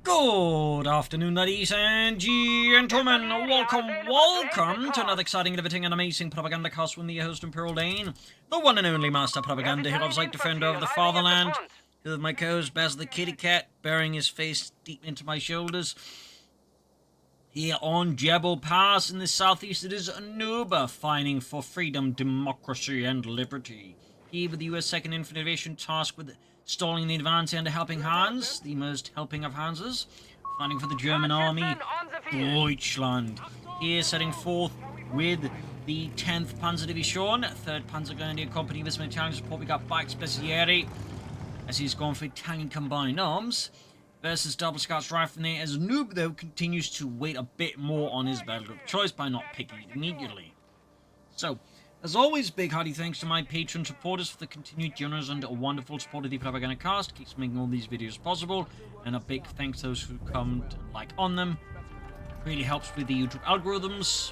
Good afternoon, ladies and gentlemen. Welcome to another exciting, riveting, and amazing Propagandacast with me, your host, Imperial Dane, the one and only Master Propaganda Heroes, like Defender of the Fatherland. Here with my co-host, Baz the Kitty Cat, burying his face deep into my shoulders. Here on Djebel Pass in the southeast, it is Nuba fighting for freedom, democracy, and liberty. Here with the US 2nd Infantry Division tasked with stalling the advance under HelpingHans, the most helping of Hanses, fighting for the German army, Deutschland. Here setting forth with the 10th Panzer Division, 3rd Panzer Grenadier Company, this Italian support. We got Bike Specieri, as he's gone for Italian combined arms, versus Double Scout's Rifleman, as Noob, though, continues to wait a bit more on his battle of choice by not picking it immediately. So, as always, big hearty thanks to my Patreon supporters for the continued generous and wonderful support of the Propagandacast. Keeps making all these videos possible. And a big thanks to those who come to like on them. It really helps with the YouTube algorithms.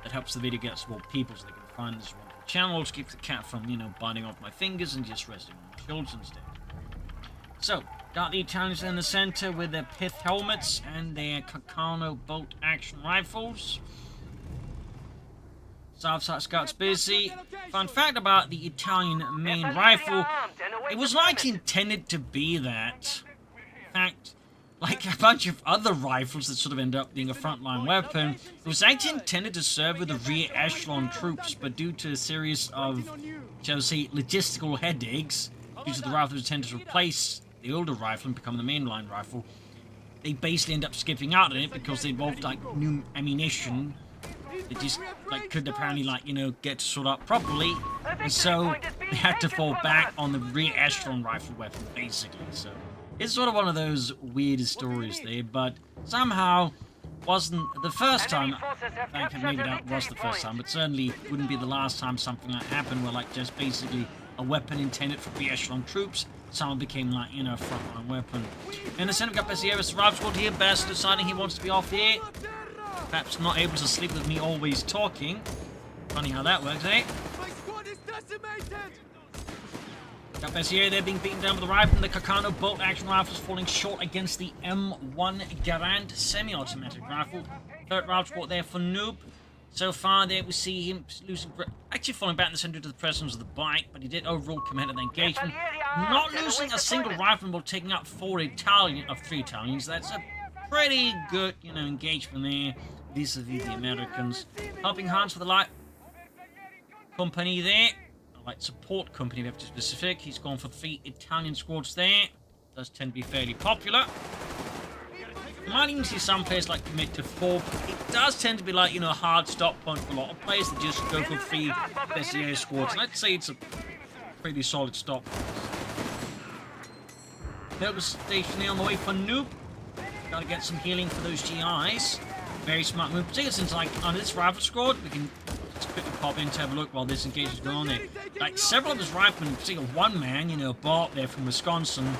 That helps the video get to more people so they can find this wonderful channel. Just keeps the cat from, biting off my fingers and just resting on my shoulders instead. So, got the Italians in the center with their pith helmets and their Carcano bolt action rifles. Southside Scouts busy. Fun fact about the Italian main rifle, it was not intended to be that. In fact, like a bunch of other rifles that sort of end up being a frontline weapon, it was actually intended to serve with the rear echelon troops, but due to a series of, shall we say, logistical headaches, due to the rifle intended to replace the older rifle and become the mainline rifle, they basically end up skipping out on it because they involved new ammunition. They just could apparently get to sort out properly, and so they had to fall back on the rear echelon rifle weapon basically. So it's sort of one of those weird stories there, but somehow wasn't the first time. Maybe that was the first time, but certainly wouldn't be the last time something like happened where just basically a weapon intended for rear echelon troops someone became a frontline weapon. In the center we got Pesieris, the Rob squad here, Best deciding he wants to be off here. Perhaps not able to sleep with me always talking. Funny how that works, eh? My squad is decimated! Got Bessier there being beaten down with the rifle, and the Carcano bolt action rifles falling short against the M1 Garand semi-automatic rifle. Third route sport there for Noob. So far there we see him losing, actually falling back in the center to the presence of the bike, but he did overall command of the engagement. Not losing a single rifle while taking out 3 Italians. That's a pretty good, engagement there vis-a-vis the Americans. HelpingHans for the light company there. Light support company, we have to be specific. He's gone for 3 Italian squads there. Does tend to be fairly popular. You might even see some players commit to 4. It does tend to be a hard stop point for a lot of players that just go for 3 Bessier squads. And I'd say it's a pretty solid stop. Help stationary on the way for Noob. Gotta get some healing for those GIs. Very smart move. Particularly since, on this rifle squad, we can just quickly pop in to have a look while this engagement is going on there. Several of his riflemen, particularly one man, Bart there from Wisconsin.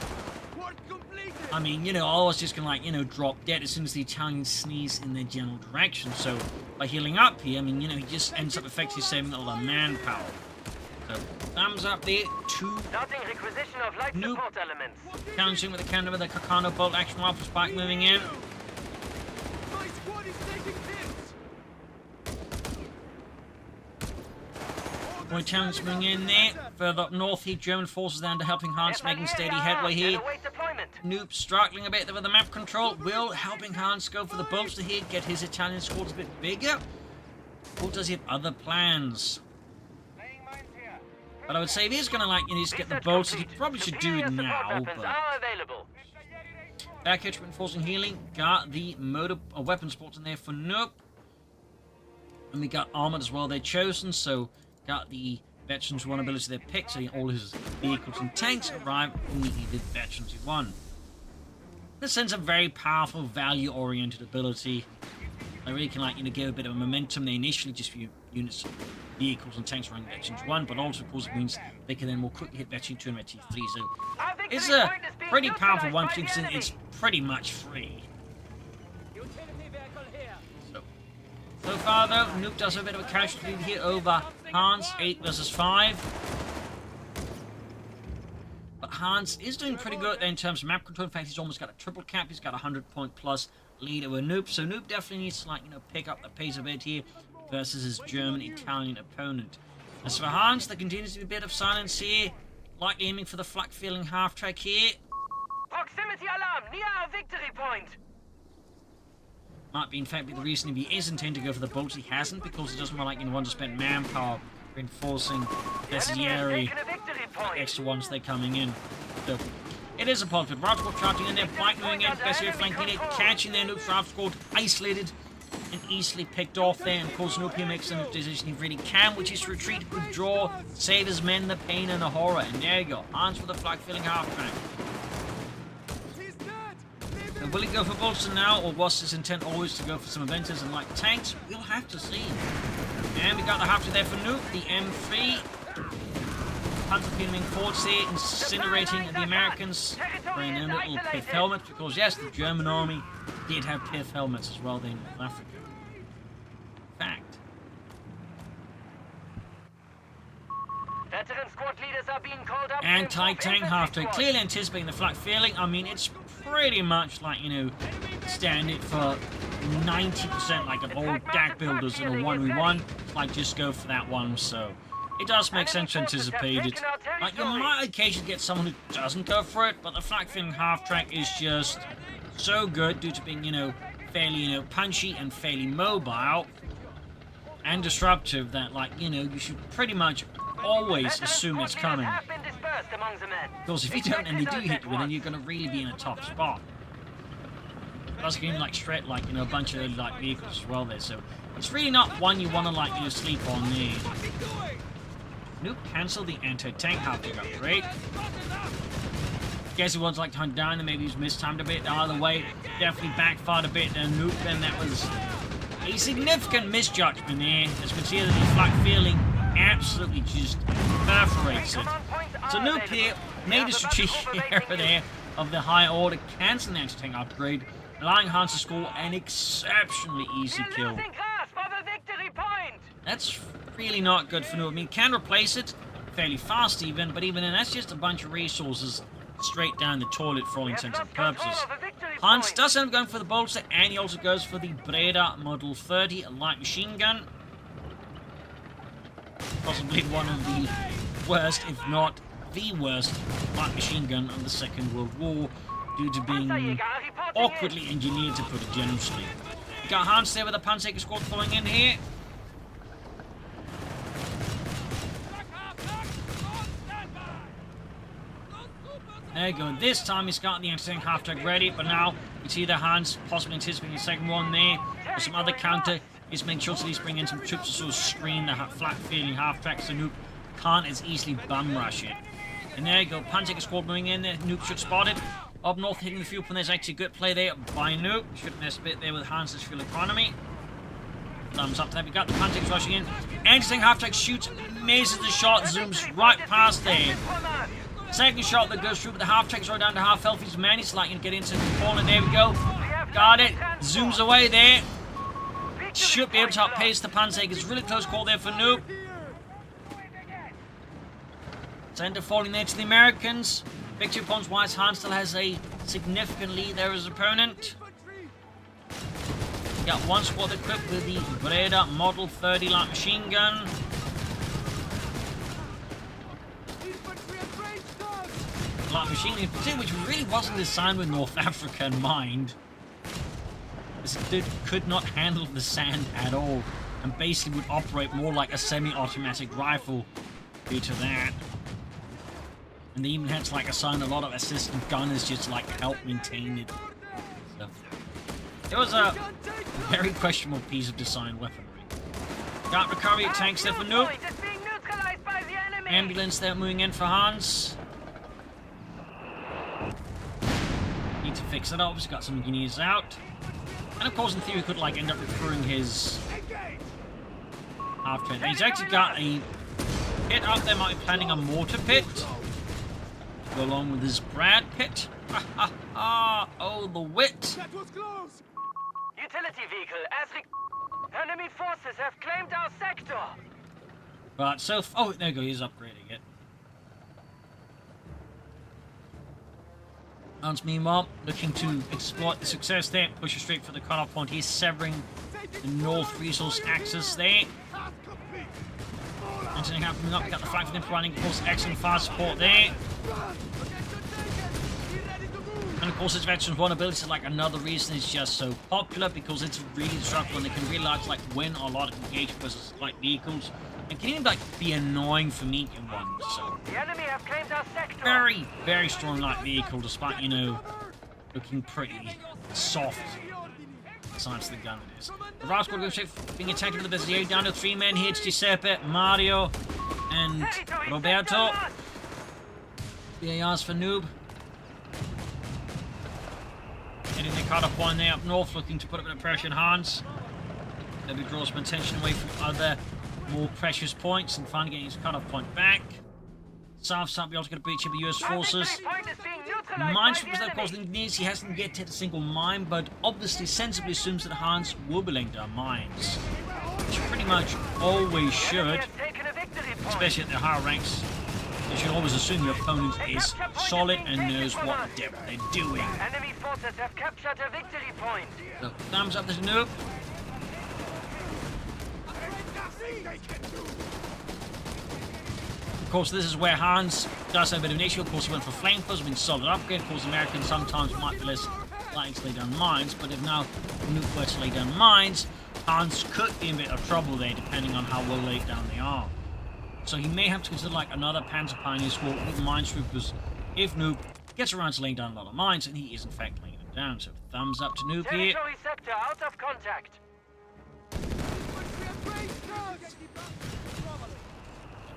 I mean, always just gonna, drop dead as soon as the Italians sneeze in their general direction. So, by healing up here, I mean, he just ends up effectively saving a lot of manpower. So, thumbs up there to Noob. Challenging with the counter with the Carcano bolt action rifle spike moving in. My squad is taking hits! Boy challenge moving in there. Further up north here, German forces down to HelpingHans making steady headway here. Noob struggling a bit with the map control. Will HelpingHans go for the bolster here, get his Italian squads a bit bigger? Or does he have other plans? But I would say if he's gonna just get the bolster, he probably should do it now, but back here to reinforcing healing. Got the motor weapon sports in there for Noob. And we got Armoured as well, they're chosen, so got the veterans who won ability they're picked, so all his vehicles and tanks arrive immediately with veterans who won. This sends a very powerful, value-oriented ability. They really can give a bit of momentum. They initially just for units, vehicles and tanks running veterans 1, but also of course it means they can then more quickly hit veteran 2 and veteran 3. So it's a pretty powerful one because it's pretty much free. So far though, Nuke does a bit of a casualty lead here over Hans, 8 versus 5. But Hans is doing pretty good there in terms of map control. In fact, he's almost got a triple cap. He's got a 100-point plus lead over Noob. So Noob definitely needs to, like, you know, pick up the pace a bit here versus his German-Italian opponent. As for Hans, there continues to be a bit of silence here. Likely aiming for the flak-filling half-track here. Proximity alarm near our victory point. Might be, in fact, be the reason if he is intending to go for the bolts, he hasn't, because he doesn't want, like, want to spend manpower reinforcing this area. The extra ones they're coming in. So, it is a positive. Route charging in there, Blight moving in, Bessie flanking it, catching their Noob Route squad, isolated and easily picked off there. And of course, Noob here makes the decision he really can, which is to retreat, withdraw, save his men the pain and the horror. And there you go, Hans for the flag filling half track. And will he go for Bolton now, or was his intent always to go for some Avengers and light tanks? We'll have to see. And we got the half there for Nuke, the M3. Panzer moving forwards here, incinerating the Americans, wearing their little pith helmets, because yes, the German army did have pith helmets as well there in North Africa. Fact. Veteran squad leaders are being called up. Anti-tank half-track, clearly anticipating the flak feeling. I mean, it's pretty much like, you know, standard for 90% like of all DAK builders in a 1v1. Like, just go for that one, so it does make sense to anticipate it. Like, you might occasionally get someone who doesn't go for it, but the flak feeling half-track is just so good due to being, you know, fairly, you know, punchy and fairly mobile and disruptive that, like, you know, you should pretty much always assume it's coming. Because if you don't and they do hit you, then you're going to really be in a tough spot. Plus, getting like straight, like, you know, a bunch of like vehicles as well there, so it's really not one you want to, like, you know, sleep on there. Nope, cancel the anti-tank half-track upgrade. Guess he wants like to hunt down and maybe he's mistimed a bit. Either way, definitely backfired a bit. And Noop, then that was a significant misjudgment there. As you can see, that the flak feeling absolutely just perforates it. So Noop here made a strategic error there of the high order, cancelling the anti-tank upgrade, allowing Hans to score an exceptionally easy kill. That's really not good for Noop. I mean, can replace it fairly fast even, but even then, that's just a bunch of resources straight down the toilet for all intents and purposes. Hans does end up going for the bolster, and he also goes for the Breda Model 30 light machine gun. Possibly one of the worst, if not the worst, light machine gun of the Second World War, due to being awkwardly engineered, to put it generously. We got Hans there with a Panzer squad falling in here. There you go. This time he's got the anti-tank half-track ready, but now you see the Hans possibly anticipating the second one there. With some other counter, he's making sure to at least bring in some troops to sort of screen the flat-feeling half-track so Nuke can't as easily bum rush it. And there you go. Panzer squad moving in there. Nuke should spot it. Up north hitting the fuel pump. There's actually a good play there by Nuke. Should miss a bit there with Hans' fuel economy. Thumbs up to that. We got the Panzer rushing in. Anti-tank half-track shoots, misses the shot, zooms right past there. Second shot that goes through, but the half-track's right down to half health. He's managed to, like, get into the corner. There we go. Got it. Zooms away there. Should be able to outpace the Panzer. It's really close call there for Noob. Center falling there to the Americans. Victory points wise, Hans still has a significant lead there as his opponent. Got one squad equipped with the Breda Model 30 light machine gun. Light machine in particular, which really wasn't designed with North Africa in mind. This could not handle the sand at all, and basically would operate more like a semi-automatic rifle due to that. And they even had to, like, assign a lot of assistant gunners just to, like, help maintain it. So, it was a very questionable piece of design weaponry. Got recovery tanks there for Noob. Ambulance there moving in for Hans. Need to fix it up. He's got some engineers out. And of course, in theory, he could, like, end up recruiting his half-train. He's actually got a pit up there. Might be planning a mortar pit to go along with his Brad pit. Ha ha ha! Oh, the wit! That was close. Utility vehicle, as enemy forces have claimed our sector. Right, so oh, there you go. He's upgrading it. Hans, meanwhile, looking to exploit the success there, pushing straight for the cutoff point. He's severing the north resource axis there. Anything happening up, we got the flank for running, of course, excellent fire support there. And of course, his veterans vulnerability is like another reason it's just so popular, because it's really destructive and they can really like win a lot of engagement versus light vehicles. And can even like be annoying for medium ones. So The enemy have claimed our sector. very, very strong light vehicle, despite, you know, looking pretty soft. Besides the gun it is. The Rouse squad goes being attacked with the best down to 3 men here. It's Giuseppe, Mario, and Roberto. The ARs for Noob. Getting the cutoff point there up north, looking to put a bit of pressure on Hans. Maybe draw some attention away from other more precious points and finally getting his cutoff point back. South side be also going to breach the US forces. Mines from that causing needs. He hasn't yet hit a single mine, but obviously sensibly assumes that Hans will be laying down mines. Which pretty much always should, especially at the higher ranks. You should always assume your opponent is solid and knows what they're doing. Enemy forces have captured a victory point. So, thumbs up to Noob. Of course, this is where Hans does have a bit of an issue. Of course, he went for flankers, been solid upgrade. Of course, Americans sometimes might be less likely to lay down mines, but if now Noob were to lay down mines, Hans could be in a bit of trouble there, depending on how well laid down they are. So he may have to consider like another Panzer Pioneer squad with minesweepers if Noob gets around to laying down a lot of mines, and he is in fact laying them down. So thumbs up to Noob here. Territory sector out of contact.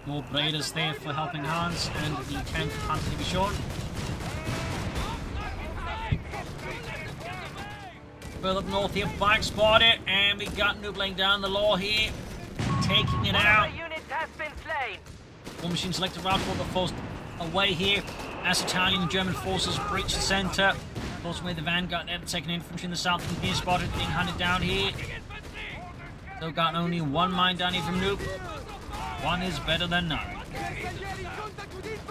More Braders there for helping Hans and the 10th Panzer Division. Further up north here, bike spotted, and we got Noob laying down the law here, taking it out. Has been slain. War machine selected route for the forced away here as Italian and German forces breach the centre. Forcing away the vanguard there, the second infantry in the south and here spotted being hunted down here. Still got only one mine down here from Noob. One is better than none.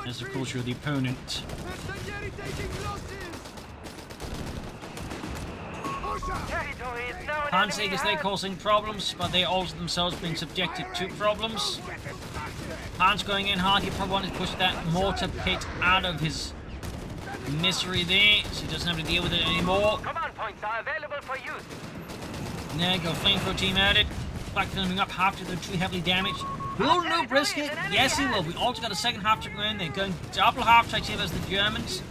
As of course you're the opponent. Hans say they're causing problems, but they also themselves being subjected to problems. Hans going in hard, he probably wanted to push that mortar pit out of his misery there, so he doesn't have to deal with it anymore. Command points are available for use. There you go, flamethrower team added. Back filming up, half to the tree heavily damaged. Will Noob risk it? Yes, he will. We also got a second half to go in. They're going double half track here as the Germans.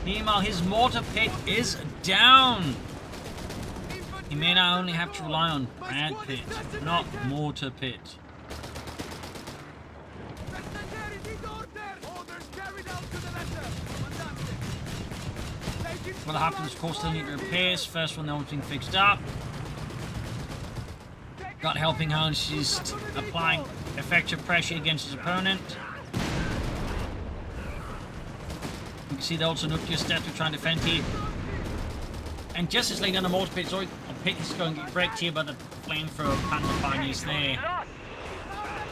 Meanwhile, his mortar pit is down. He may now only have to rely on bad pit, not mortar pit. What happens, of course, still need repairs. First one, the only thing fixed up. Got HelpingHans, just applying effective pressure against his opponent. You can see they also nuclear steps to try and defend here. And just as laying down the mortar pit, sorry, a pit is going to get wrecked here by the flamethrower Panzer Pioneers there.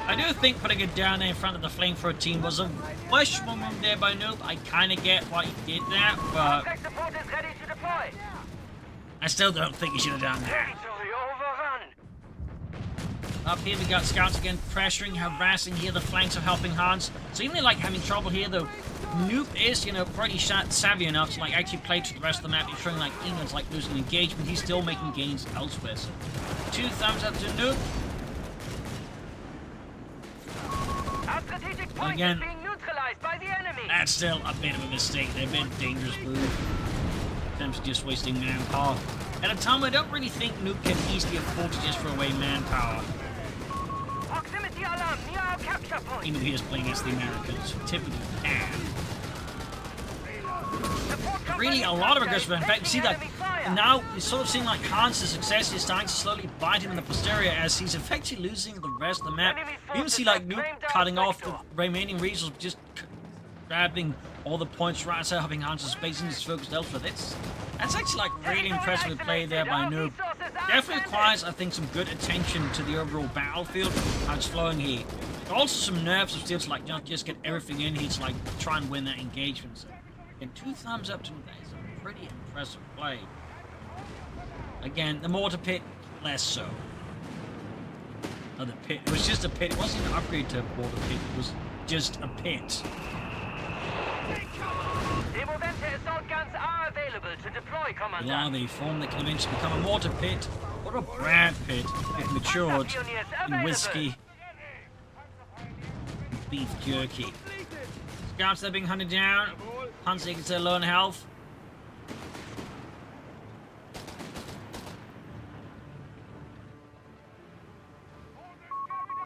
I do think putting it down there in front of the flamethrower team was a questionable move there by Noob. I kind of get why he did that, but I still don't think he should have done that. Up here we got scouts again pressuring, harassing here the flanks of HelpingHans. So even though like having trouble here though, Noob is, you know, pretty savvy enough to like actually play to the rest of the map, ensuring like England's like losing engagement. He's still making gains elsewhere. So 2 thumbs up to Noob. Our strategic point Again, is being neutralized by the enemy. That's still a bit of a mistake. They've been a dangerous move. Attempts just wasting manpower. At a time I don't really think Noob can easily afford to just throw away manpower. Proximity alarm near our capture point. Even if he is playing against the Americans, who typically can. Really, a lot of aggressive. In fact, you see that now you're sort of seeing like Hans' success is starting to slowly bite him in the posterior as he's effectively losing the rest of the map. You even see like Noob cutting off the remaining resources, just grabbing all the points right outside HelpingHans' space and just focused elsewhere. That's actually like really impressive play there by Noob. Definitely requires, I think, some good attention to the overall battlefield, how it's flowing here. But also some nerves of steel to like not just get everything in here to like try and win that engagement. So And 2 thumbs up to Noob. That is a pretty impressive play. Again, the mortar pit, less so. Oh, the pit. It was just a pit. It wasn't an upgrade to a mortar pit. It was just a pit. The Movente assault guns are available to deploy, The Commander. larvae form that can eventually become a mortar pit or a brand pit if matured in whiskey and beef jerky. Scouts that are being hunted down. Panzer gets their low on health.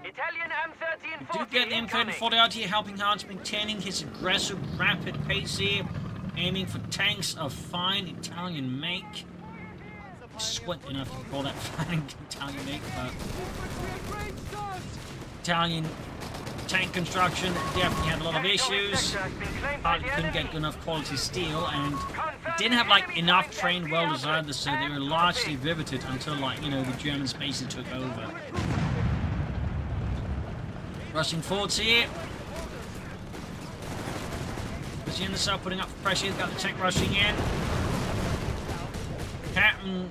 Italian M13 Do get the M34 out here, helping Hans maintaining his aggressive, rapid pace here, aiming for tanks of fine Italian make. Squint enough to call that fine Italian make, but Italian tank construction definitely had a lot of issues. Couldn't get good enough quality steel, and didn't have like enough trained welders either, so they were largely riveted until, like, you know, the Germans basically took over. Rushing forwards here. Pushing in the south, putting up pressure. He's got the tank rushing in. Captain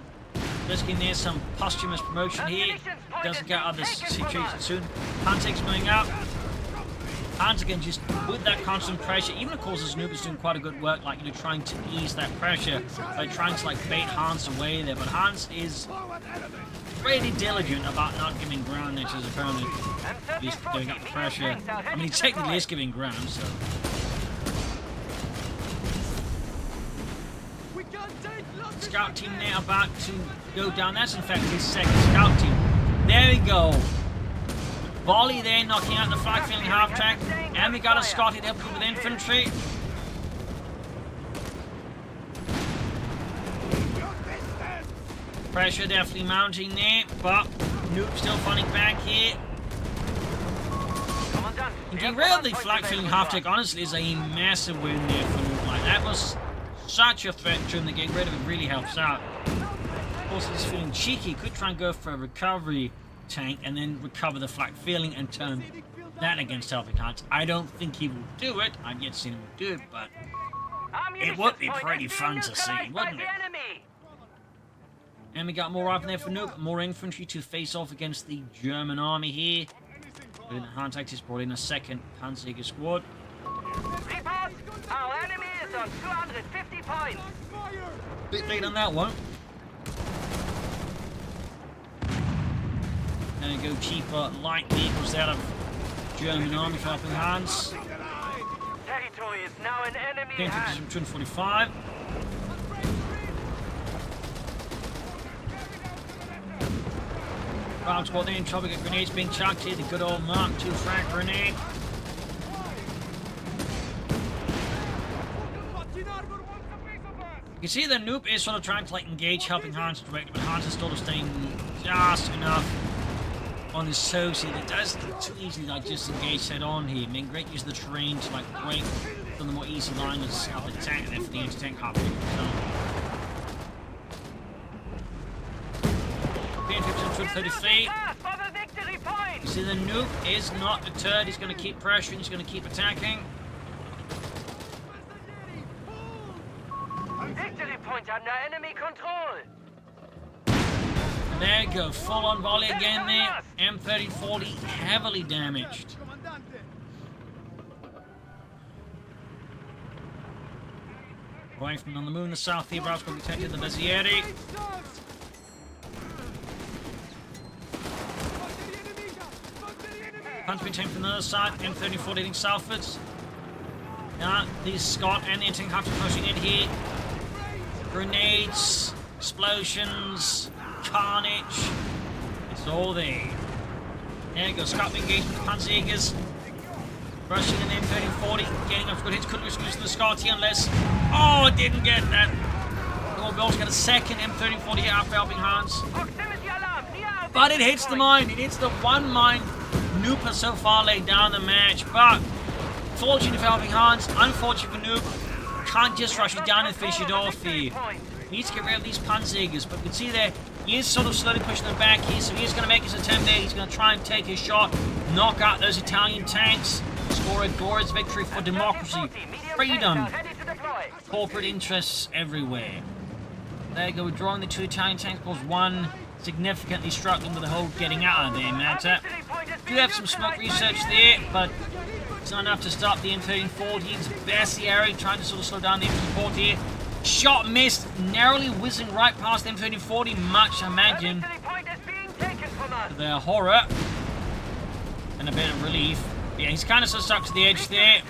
risking there some posthumous promotion here. Doesn't get out of this situation soon. Panzer's moving up. Hans again just with that constant pressure. Even of course as Noob is doing quite a good work, like, you know, trying to ease that pressure by trying to like bait Hans away there. But Hans is really diligent about not giving ground to his opponent. He's doing up the pressure. I mean, he technically is giving ground, so. Scout team now about to go down. That's in fact his second scout team. There we go. Volley there, knocking out the flag-filling half-track. And we got a Scotty to help with infantry. Pressure definitely mounting there, but Noob still fighting back here. And getting rid of the flag-filling half-track, honestly, is a massive win there for Noob. Like, that was such a threat to him that getting rid of it really helps out. Of course, he's feeling cheeky. Could try and go for a recovery tank and then recover the flak feeling and turn that against HelpingHans. I don't think he will do it. I've yet seen him do it, but it would be pretty fun to see, wouldn't it? And we got more up there for Noob, more infantry to face off against the German army here. Hans has brought in a second Panzer squad. Report! Our enemy is on 250 points. Bit late on that one. Gonna go cheaper light vehicles out of German army for HelpingHans. Territory is now in enemy hands. 245. Ground squad in trouble, get grenades being chucked here. The good old Mark II frag grenade. You can see the Noob is sort of trying to like engage HelpingHans directly, but Hans is sort of staying just enough on his toes here. It does too easily like just engage head on here. I mean, great use of the terrain to like break from the more easy lines of the tank and then for the anti-tank hopping. Being 30 feet. You see the Noob is not deterred. He's going to keep pressuring. He's going to keep attacking. Victory point under enemy control. And there you go, full on volley again there. M3040 heavily damaged. Right from on the moon, the south here, Browns will be taking the Bezieri. Punch been taken from the other side, M3040 hitting southwards. These Scott and the anti have to pushing in here. Grenades, explosions, carnage. It's all there. There you go, Scott engaged with Panzerjägers. Rushing in the M3040, getting off good hits, couldn't risk losing the Scotty unless. Oh, it didn't get that. Gold's got a second M3040 hit after HelpingHans. But it hits the mine. It hits the one mine Noob has so far laid down the match. But fortunate for HelpingHans, unfortunate for Noob. Can't just rush it down and finish it off here. He needs to get rid of these Panzerjägers, but you can see there, he is sort of slowly pushing them back here, so he's going to make his attempt there. He's going to try and take his shot, knock out those Italian tanks, score a glorious victory for democracy, freedom, corporate interests everywhere. There you go, we're drawing the 2 Italian tanks, of course, one significantly struggling with the whole getting out of there matter. Do have some smoke research there, but it's not enough to stop the M1340's Bercieri trying to sort of slow down the M1340 here. Shot missed, narrowly whizzing right past the M1340, much I imagine to their horror and a bit of relief. Yeah, he's kind of so stuck to the edge there.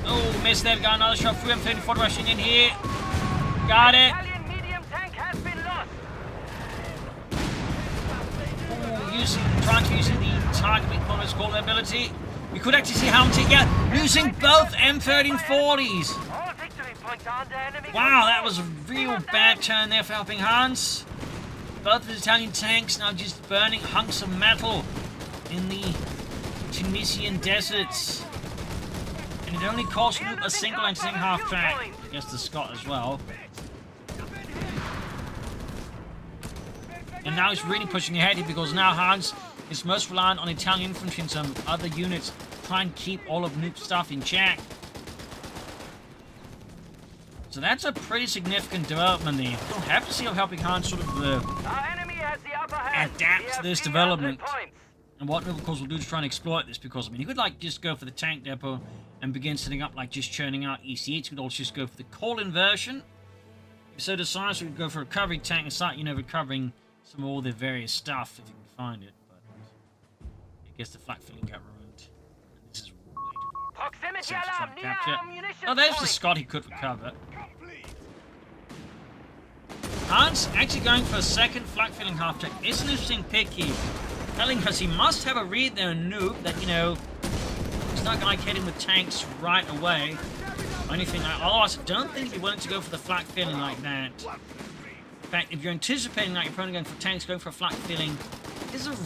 Oh, missed there. Got another shot through M1340 rushing in here. Got it. Oh, trying to use the targeting bonus call ability. We could actually see how losing both M1340s. Wow, that was a real bad turn there for HelpingHans. Both of the Italian tanks now just burning hunks of metal in the Tunisian deserts. And it only cost Loop a single anti-tank half-track. I guess the Scot as well. And now he's really pushing ahead here because now Hans is most reliant on Italian infantry and some other units to try and keep all of Noop's stuff in check. So that's a pretty significant development there. We'll have to see how HelpingHans sort of adapt to this development. And what Noop, of course, will do to try and exploit this, because, I mean, he could, like, just go for the tank depot and begin setting up, like, just churning out EC8s. He could also just go for the call inversion. If so decides, we could go for a recovery tank and start, recovering some of all the various stuff, if you can find it. But I guess the flak filling got ruined. And this is way too far. Proximity alarm, near ammunition. Oh, there's the Scot he could recover. Hans actually going for a second flak filling half track. It's an interesting pick here. Telling us he must have a read there in Noob that, he's not going to hit him with tanks right away. Or anything like that. Otherwise, I don't think he'd be willing to go for the flak filling like that. In fact, if you're anticipating that you're probably going for tanks, going for a flak filling is a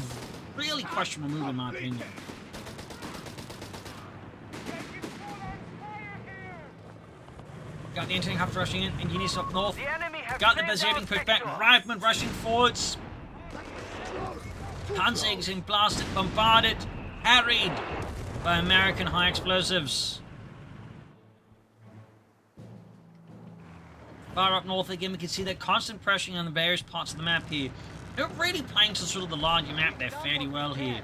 really questionable move in my opinion. Got the anti-tank half rushing in, and units up north. Got the Berserk being pushed back. Rifleman rushing forwards. Panzer getting blasted, bombarded, harried by American high explosives. Far up north again, we can see that constant pressure on the various parts of the map here. They're really playing to sort of the larger map there fairly well here.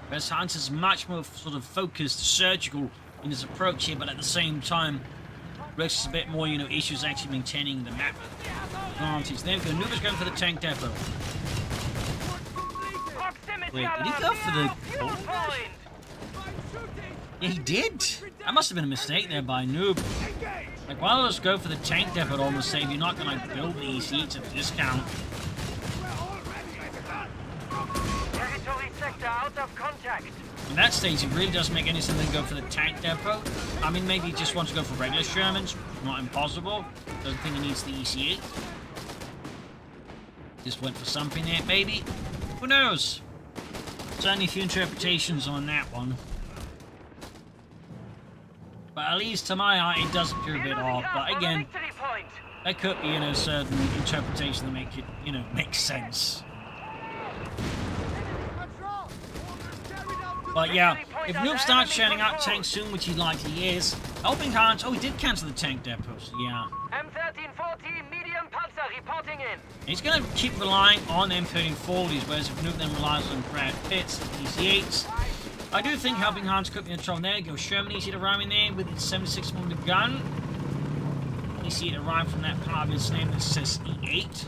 Whereas Hans is much more sort of focused, surgical in his approach here, but at the same time, risks a bit more, issues actually maintaining the map advantage. There we go. Nuba's going for the tank depot. Wait, did he go for the... Yeah, he did. That must have been a mistake there by Noob. Like, why not just go for the tank depot almost say if you're not going to build the EC8 at a discount? Territory sector out of contact. In that stage, it really doesn't make any sense to go for the tank depot. I mean, maybe he just wants to go for regular Shermans. Not impossible. Doesn't think he needs the EC8. Just went for something there, maybe. Who knows? Certainly a few interpretations on that one. But at least to my eye, it does appear a bit odd. But again, there could be, a certain interpretation that make it, make sense. But yeah, if Noob starts shouting out tanks soon, which he likely is, HelpingHans, oh, he did cancel the tank depot, so yeah. M1340 medium Panzer reporting in. He's going to keep relying on M1340s, whereas if Noob then relies on Brad Pitts and EC8s. I do think HelpingHans could be in trouble. There you go, Sherman EC to arrive in there with its 76mm gun. EC to arrive from that part of his name that says E8,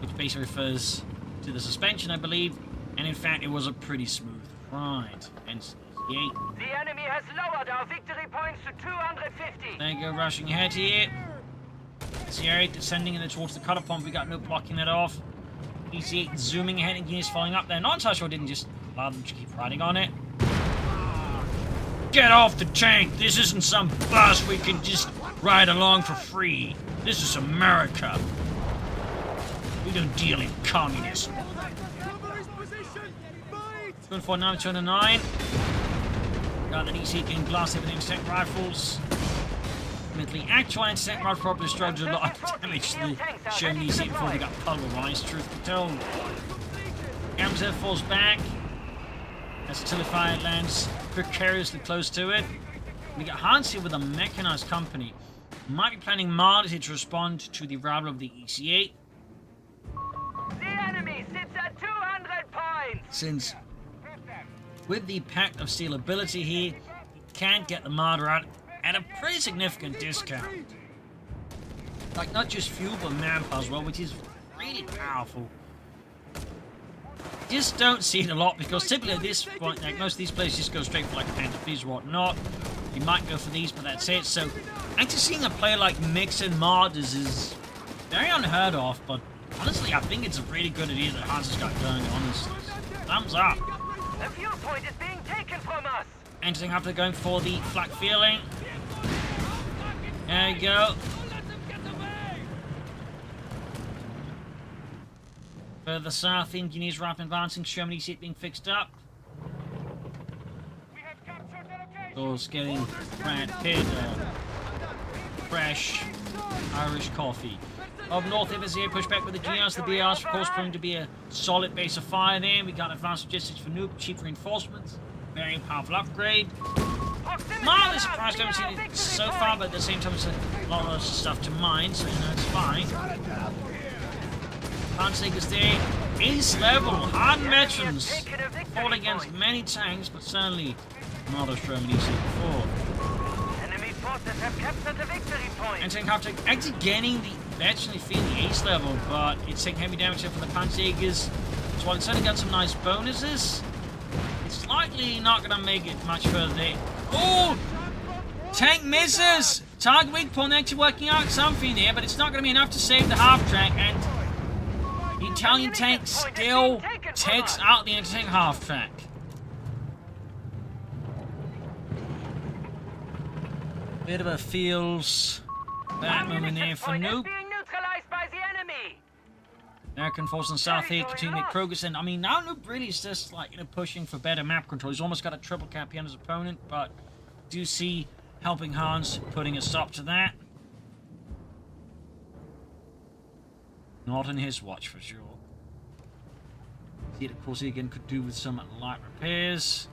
which basically refers to the suspension, I believe. And in fact, it was a pretty smooth ride. Hence E8. The enemy has lowered our victory points to 250. There you go, rushing ahead here. C8 descending in towards the cutter pump. We got no blocking that off. EC8 zooming ahead and units following up there. Not entirely sure didn't just allow them to keep riding on it. Get off the tank! This isn't some bus we can just ride along for free. This is America. We don't deal in communism. Going for 929. Got the DC getting blasted with anti-tank rifles. Admittedly, actual anti-tank rifle probably destroyed a lot of damage to the Sherman DC before they got pulverized, truth be told. Gamzer falls back as Tillify lands precariously close to it. We got Hans here with a mechanized company. Might be planning marders here to respond to the arrival of the ECA. The enemy sits at 200 points! Since with the Pact of Steel ability here, you can't get the marder out at a pretty significant discount. Like, not just fuel, but manpower as well, which is really powerful. Just don't see it a lot, because typically at this point, like, most of these players just go straight for like Panzer Division or whatnot. You might go for these, but that's it. So, actually seeing a player like mixing marders is very unheard of, but honestly, I think it's a really good idea that Hans has got going, honestly. Thumbs up. The fuel point is being taken from us! Entering after going for the flak feeling. There you go. Further south, the engineers rapid advancing. Germany see it being fixed up. Doors getting Brad Pitt, fresh Irish coffee. Up north, FSA push back with the GRs. The BRs, of course, proving to be a solid base of fire there. We got advanced logistics for Noob, cheap reinforcements. Very powerful upgrade. Mildly surprised I haven't seen it so far, but at the same time, it's a lot of stuff to mine, so you know, it's fine. Panzer's there. Ace level, hard veterans. Fought against many tanks, but certainly not as Germany's seen before. Enemy forces have captured the victory point! Entering after actually gaining the actually feel the ace level, but it's taking heavy damage here from the Panzer's. So while it's only got some nice bonuses, it's likely not going to make it much further there. Oh! Tank misses! Target weak point actually working out something there, but it's not going to be enough to save the half-track, and the Italian tank still takes out the anti-tank half-track. Bit of a feels bad moment there for Noob. American forces in South here continue to make progress, and I mean, now Noob really is just like, you know, pushing for better map control. He's almost got a triple cap here on his opponent, but do see HelpingHans putting a stop to that. Not on his watch for sure. See it, of course, he again could do with some light repairs.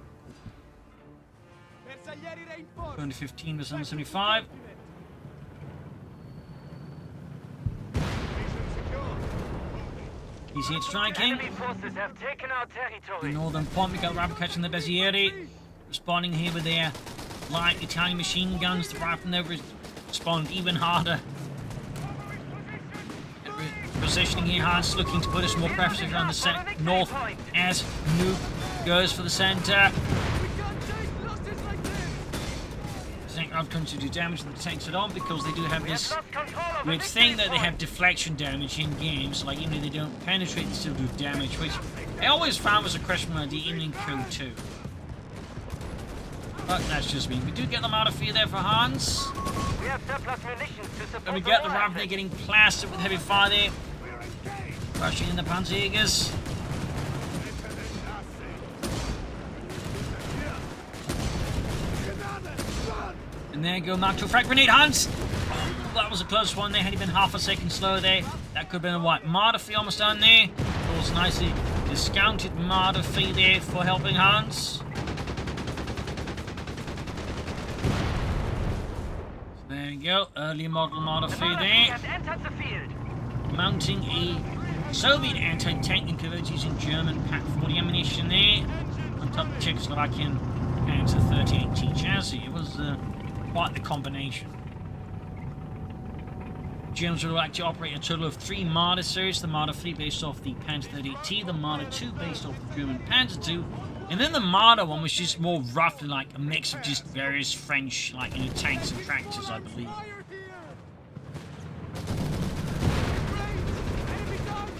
215 versus 175. You see it striking. Enemy forces have taken our territory. The northern point, we got rapid catching the Bezieri. Responding here with their light Italian machine guns to rifle them over, respond even harder. Positioning here, Hans looking to put us more pressure on the north as Noob goes for the center. I'm going to do damage to the tanks at all because they do have this weird thing that they have deflection damage in games. Like, even if they don't penetrate, they still do damage, which I always found was a question idea even in CoH3. But that's just me. We do get them out of fear there for Hans. We have surplus munitions to support. And we get the Ravner getting plastered with heavy fire there. Rushing in the Panzerjägers. And there you go, Mark II frag grenade, Hans! Oh, that was a close one there. Had he been half a second slow there, that could have been a white martyr fee almost done there. Of course, nicely discounted martyr fee there for HelpingHans. There you go, early model martyr fee there. Mounting a Soviet anti-tank and converted using German PaK-40 ammunition there. On top of the Czechoslovakian Panzer 38T chassis. It was quite the combination. Germans will actually operate a total of 3 Marder series. The Marder 3 based off the Panzer 38T, the Marder 2 based off the German Panzer 2, and then the Marder one was just more roughly like a mix of just various French, like, you know, tanks and tractors, I believe.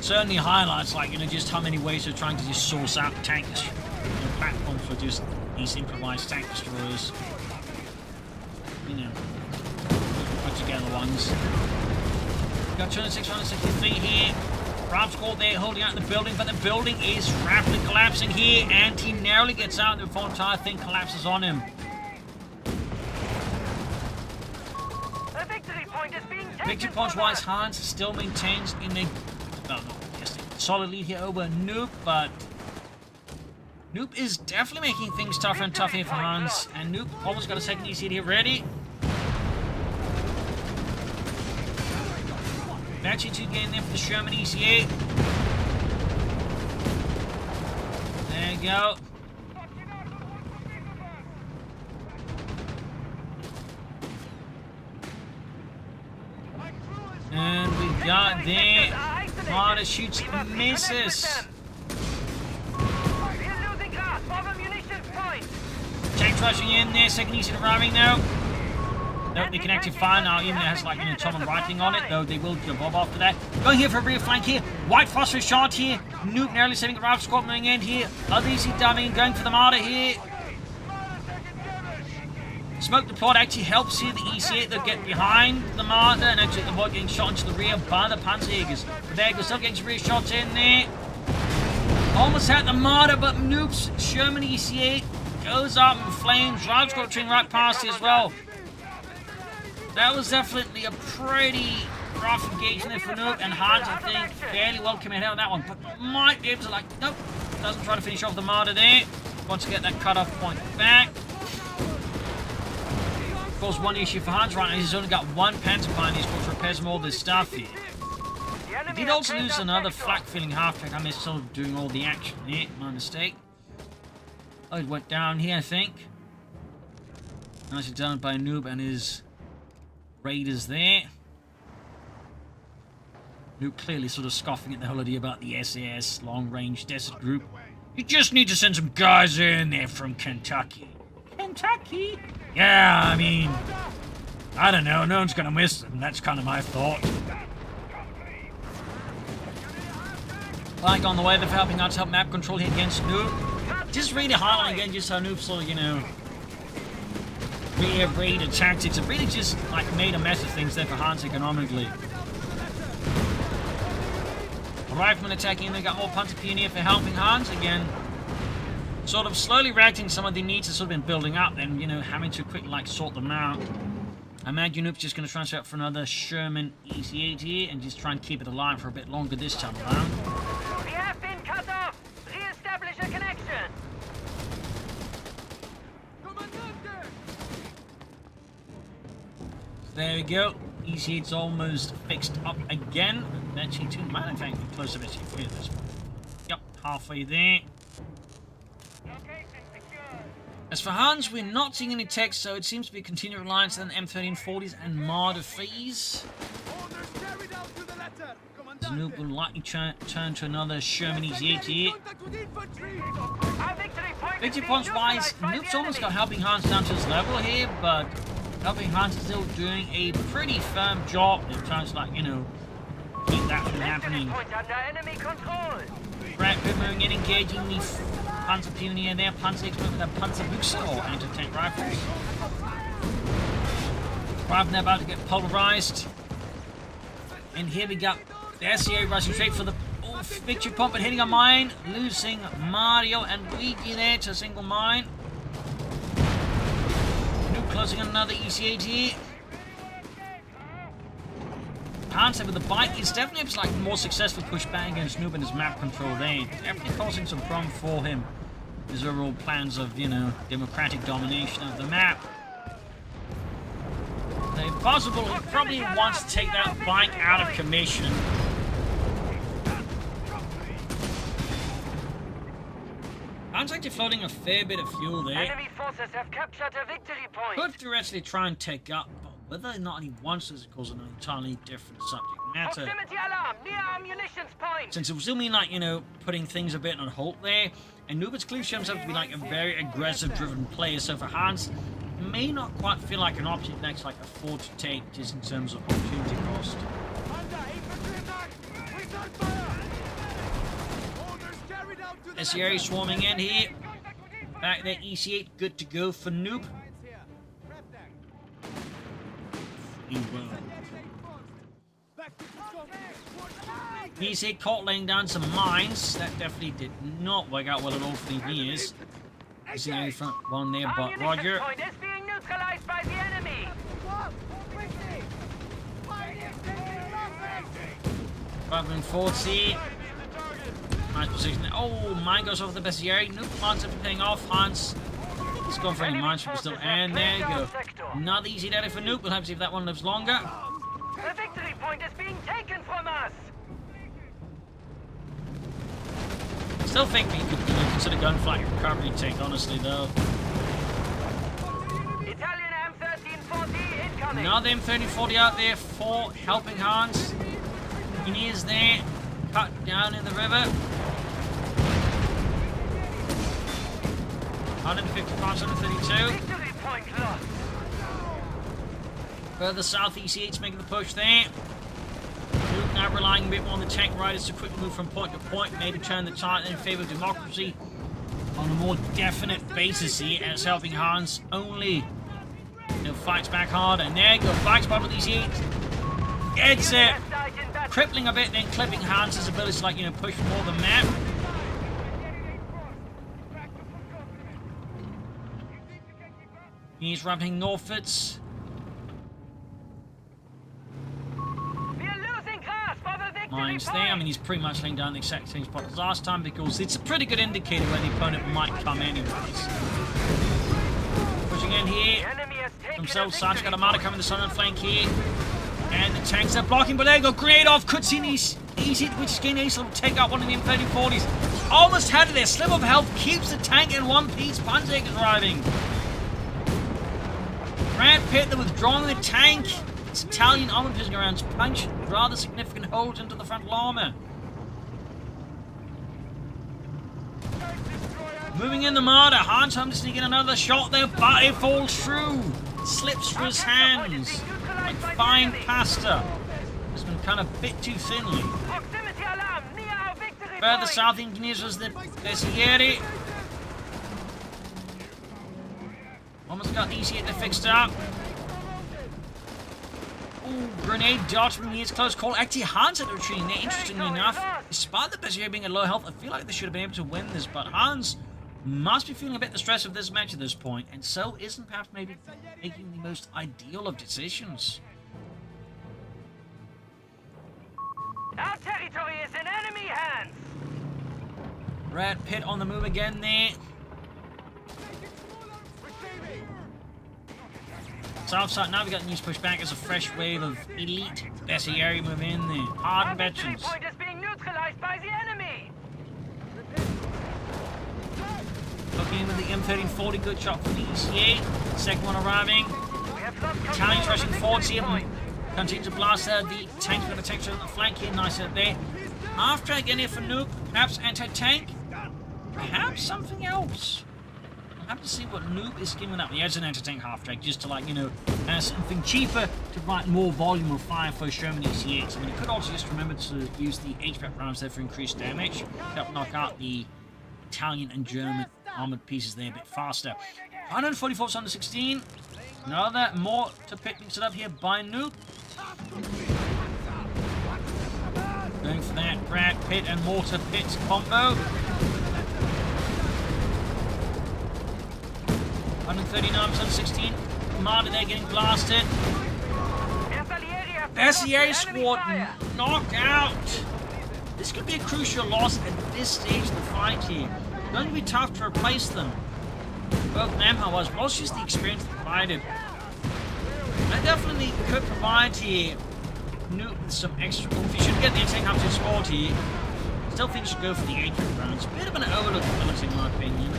Certainly highlights, like, you know, just how many ways they're trying to just source out tanks, you know, platforms for just these improvised tank destroyers. You know, put together ones. Got 206, 163 here. Rav squad there holding out the building, but the building is rapidly collapsing here, and he narrowly gets out before the entire thing collapses on him. A victory point is being taken. Victory points wise, Hans still maintains in a solid lead here over Noob, but Noob is definitely making things tougher and tougher here for Hans. And Noob almost got a second EC here ready. Actually, 2 getting there for the Sherman ECA. There you go. And we got the Marder shoots and misses. Tanks rushing in there, second EC arriving now. Nope, they can actually fire now, even though it has like an Ottoman writing on it, though they will jump off after that. Going here for a rear flank here. White phosphorus shot here. Noob narrowly saving the Ralph squad moving in here. Other EC diving and going for the Marder here. Smoke deployed actually helps here. The EC8 they'll get behind the Marder and actually avoid getting shot into the rear by the Panzerjägers. But there goes, still getting some rear shots in there. Almost had the Marder, but Noob's Sherman EC8 goes up in flames. Ralph squad train right past it as well. That was definitely a pretty rough engagement for Noob, and Hans, I think, fairly well committed out on that one, but might be able to, like, nope, doesn't try to finish off the Marder there. Wants to get that cut-off point back. Of course, one issue for Hans right now, he's only got 1 Panzer Pioneer he's got to repair some all this stuff here. He did also lose another flak-filling half-track. I missed sort of doing all the action there, my mistake. Oh, it went down here, I think. Nicely done by Noob and his Raiders there. Noob clearly sort of scoffing at the whole idea about the SAS long-range desert group. You just need to send some guys in there from Kentucky. Kentucky? Yeah, I mean, I don't know. No one's gonna miss them. That's kind of my thought. Like on the way, they're helping out to help map control here against Noob. Just really highlighting again just how Noob sort of, you know, rear Raider tactics have really just like made a mess of things there for Hans economically. A rifleman attacking, they got more Panzer Pioneer for helping Hans again. Sort of slowly reacting some of the needs that sort of been building up and, you know, having to quickly like sort them out. I imagine Noob's just going to transfer out for another Sherman EC8 here and just try and keep it alive for a bit longer this time around. We have been cut off. Re-establish a connection. There we go. EC8's almost fixed up again. Actually, 2 man, in fact, close to SC3 at this point. Yep, halfway there. As for Hans, we're not seeing any text, so it seems to be a continued reliance on M1340s and Marder fees. Noob will likely turn to another Sherman EC8 here. Victory points wise, Noob's almost got Helping Hans down to his level here, but Helping Hans is still doing a pretty firm job in terms of, like, you know, keep that from happening. Brad moving in, engaging the Panzer Pioneer there, Panzer Expert with a Panzer Buchse or anti-tank rifles. They're about to get pulverized. And here we got the SCA rushing straight for the victory point, but hitting a mine, losing Mario and Luigi there to a single mine. Noob closing on another EC8 here. Hans with the bike is definitely like more successful push back against Noob and his map control there. Definitely causing some problem for him. His overall plans of, you know, democratic domination of the map. If possible, he probably wants to take that bike out of commission. Hans actually floating a fair bit of fuel there. Enemy forces have captured a victory point. Could theoretically try and take up, but whether or not he wants to cause an entirely different subject matter. Proximity alarm near our munitions point. Since it was assuming, like, you know, putting things a bit on hold there, and Noob clearly shows himself to be like a very aggressive driven player, so for Hans, it may not quite feel like an option that next like afford to take just in terms of opportunity cost. SCA swarming in here. Back there, EC8 good to go for Noob. EC8 caught laying down some mines. That definitely did not work out well at all for the years. Is the only front one there, but Roger. Point is being neutralized by the enemy. Driving forward, see. Nice position there. Oh, mine goes over the Bessieri. Nuke lines up paying off. Hans, he's going for any mines from still. And there you go. Not easy there for Nuke. We'll have to see if that one lives longer. The victory point is being taken from us. Still think we could consider gunfire recovery tank, honestly, though. Italian M1340 incoming. Another M1340 out there for HelpingHans. Engineers there, cut down in the river. 155, 132. Victory point lost. Further south, EC8's making the push there. Luke now relying a bit more on the tank riders to quickly move from point to point, maybe turn the tide in favour of democracy on a more definite basis here, as HelpingHans only fights back hard. And there you go, fights back with EC8. Gets it. Crippling a bit, then clipping Hans' ability to, like, you know, push more the map. He's ramping northwards. Mines there. I mean, he's pretty much laying down the exact same spot as last time because it's a pretty good indicator where the opponent might come anyways. Pushing in here. Themselves, Sarge got Armada coming the southern flank here. And the tanks are blocking, but there you go. Grenade off. Cutscene easy, which is getting ace. Will take out one of the M3040s. Almost had it there. Slip of health keeps the tank in one piece. Panzer is arriving. Brad Pitt, they're withdrawing the tank. It's Italian armoured pushing around to punch rather significant holes into the frontal armour. Moving in the Marder, Hans home to sneak in another shot there, but it falls through. Slips through his hands. Like fine pasta. It's been kind of bit too thinly. Further south, engineers was the Bessieri. Almost got the EC8 fixed up. Ooh, grenade dodge from near close call. Actually, Hans had a retreating there, interestingly enough. Despite the Bessieri being at low health, I feel like they should have been able to win this, but Hans must be feeling a bit the stress of this match at this point, and so isn't perhaps maybe making the most ideal of decisions. Our territory is in enemy hands. Red Pit on the move again there. South side, now we got news pushed back as a fresh wave of elite Bessieri move in there. Hard veterans. The point is being neutralized by the enemy. Looking in with the M1340, good shot from the ECA. Second one arriving. Italians rushing forwards here. Continue to blast there. The tanks with the tanks on the flank here. Nice out there. After again here for Nuke. Perhaps anti-tank. Perhaps something else. I'll have to see what Noob is giving up. He has an anti-tank half-track just to, like, you know, something cheaper to provide more volume of fire for Sherman EC8s. I mean, he could also just remember to use the HPAP rounds there for increased damage to help knock out the Italian and German armoured pieces there a bit faster. 144 to 116. Another more to pick things up here by Noob. Going for that Brad Pitt and Mortar Pitt combo. 139, 116. Marder there getting blasted. Bessieri squad knocked out. This could be a crucial loss at this stage of the fight here. It's going to be tough to replace them. Both Namhar was just the experience provided. I definitely could provide here Nuke with some extra. If you should get the attack up to squad here, still think you should go for the 8 rounds. Bit of an overlooked ability in my opinion.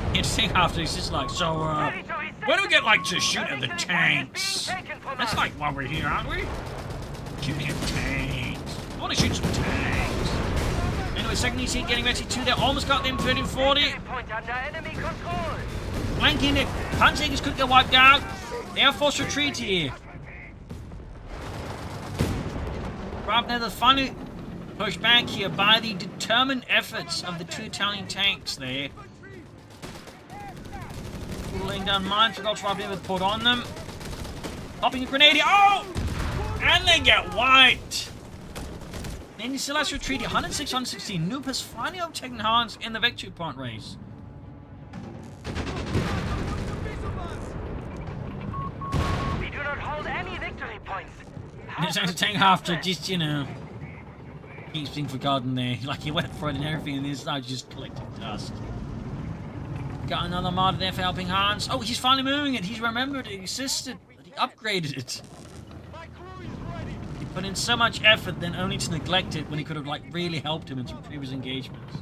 Interesting after it's just like, so, when do we get, like, to shoot at the tanks? That's like why we're here, aren't we? Shooting at tanks. I want to shoot some tanks. Anyway, second EC getting ready to there. Almost got them 1340. Flanking it. Panzers could get wiped out. They are forced retreat here. Probably they're finally pushed back here by the determined efforts of the 2 Italian tanks there. Laying down mines, forgot to probably have put on them. Popping a grenade. Oh! And they get wiped. Then you still has to retreat. 106, 116. Noob has finally overtaken Hans in the victory point race. We do not hold any victory points. It's going to take after just, you know, Keeps being forgotten there. Like, he went for it and everything, and this now just collecting dust. Got another mod there for Helping Hands. Oh, he's finally moving it. He's remembered it existed. But he upgraded it. He put in so much effort then only to neglect it when he could have, like, really helped him in some previous engagements.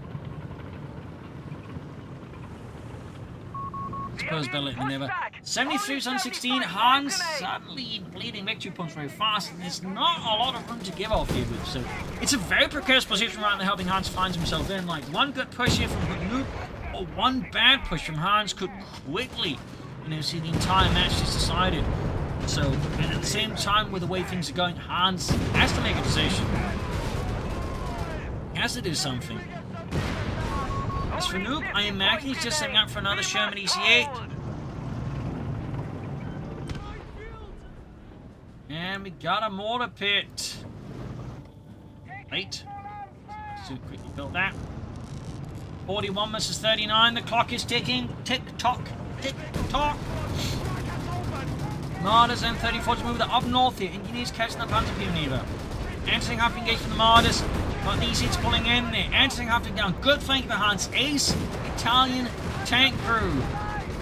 Suppose better than never. 73 on 16. Hans suddenly bleeding victory points very fast, and there's not a lot of room to give off here with. So it's a very precarious position right now Helping Hans finds himself in. Like, one good push here from Nuke or one bad push from Hans could quickly, see the entire match just decided. So, and at the same time, with the way things are going, Hans has to make a decision. He has to do something. As for Noob, I imagine he's just setting up for another Sherman EC8. And we got a mortar pit. Late. So quickly built that. 41 versus 39. The clock is ticking. Tick tock. Tick tock. Martyrs and 34 to move up north here. Engineers catching the Panzer Division. Answering half engaged from the Martyrs. Got these hits pulling in there. Answering half down. Good flank for Hans. Ace Italian tank crew.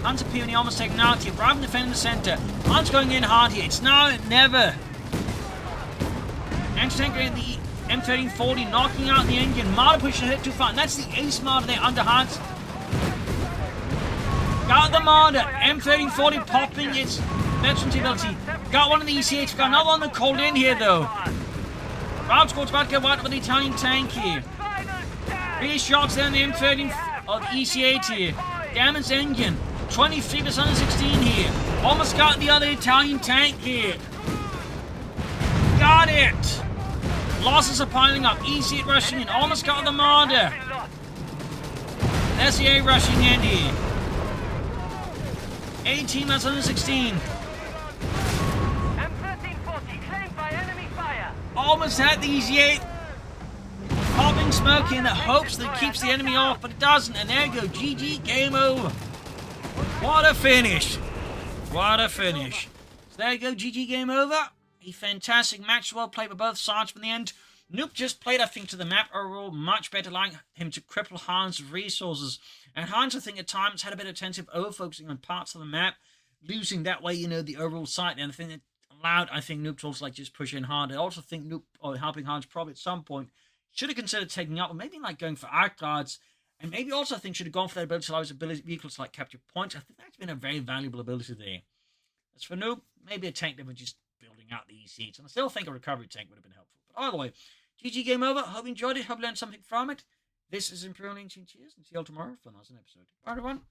Panzer Division almost taken out here. Bravo defending the center. Hans going in hard here. It's now or never. Anti-tank at the M1340 knocking out the engine. Martyr pushing ahead too far. And that's the Ace Martyr there under Hans. Got the Martyr. M1340 popping its veterancy ability. Got one of the ECH. Got another one that called in here though. Route squad's about to get wiped with the Italian tank here. 3 shots there on the M13 of the EC8 here. Damaged engine. 23 versus 16 here. Almost got the other Italian tank here. Got it. Losses are piling up. EC8 rushing in. Almost got the Marder. SEA rushing in here. 18 versus 16. Almost had the EC8 popping smoke in the hopes that it keeps the enemy off, but it doesn't. And there you go, GG, game over. What a finish. What a finish. So there you go, GG, game over. A fantastic match, well played by both sides from the end. Noop just played, I think, to the map overall much better, allowing him to cripple Hans' resources. And Hans, I think, at times had a bit of attentive over-focusing on parts of the map, losing that way, the overall sight. And I think that allowed, I think, Noop to also just push in hard. I also think Noop, or Helping Hans, probably at some point should have considered taking up, or maybe going for arc guards, and maybe also I think should have gone for that ability to allow his vehicles to capture points. I think that's been a very valuable ability there. As for Noop, maybe a tank that was just building out the EC8s, and I still think a recovery tank would have been helpful. But either way, GG, game over. Hope you enjoyed it. Hope you learned something from it. This is Imperial Ancient. Cheers, and see you all tomorrow for another episode. Bye, everyone.